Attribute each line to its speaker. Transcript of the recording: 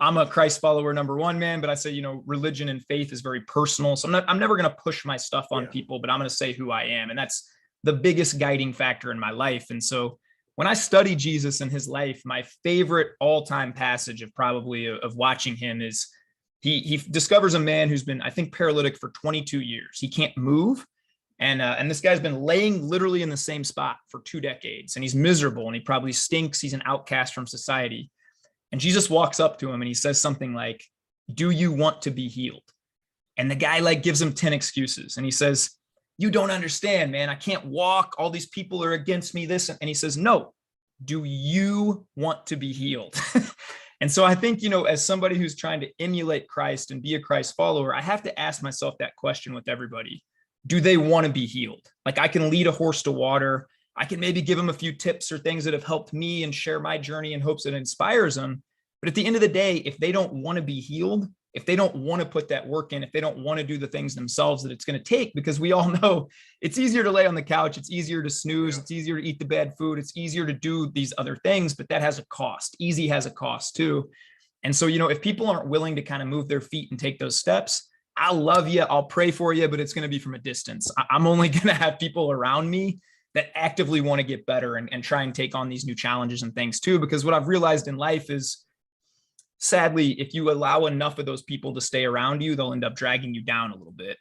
Speaker 1: I'm a Christ follower, number one, man. But I say, religion and faith is very personal. So I'm never going to push my stuff on people, but I'm going to say who I am. And that's the biggest guiding factor in my life. And so when I study Jesus and his life, my favorite all-time passage of watching him is he discovers a man who's been, I think, paralytic for 22 years. He can't move. And this guy's been laying literally in the same spot for 2 decades, and he's miserable and he probably stinks. He's an outcast from society. And Jesus walks up to him and he says something like, "Do you want to be healed?" And the guy gives him 10 excuses. And he says, "You don't understand, man. I can't walk. All these people are against me, this." And he says, "No, do you want to be healed?" And so I think, as somebody who's trying to emulate Christ and be a Christ follower, I have to ask myself that question with everybody. Do they want to be healed? I can lead a horse to water. I can maybe give them a few tips or things that have helped me and share my journey in hopes it inspires them. But at the end of the day, if they don't want to be healed, if they don't want to put that work in, if they don't want to do the things themselves that it's going to take, because we all know it's easier to lay on the couch, it's easier to snooze, it's easier to eat the bad food, it's easier to do these other things, but that has a cost. Easy has a cost too. And so, if people aren't willing to kind of move their feet and take those steps, I'll love you, I'll pray for you, but it's going to be from a distance. I'm only going to have people around me that actively want to get better and try and take on these new challenges and things too, because what I've realized in life is, sadly, if you allow enough of those people to stay around you, they'll end up dragging you down a little bit.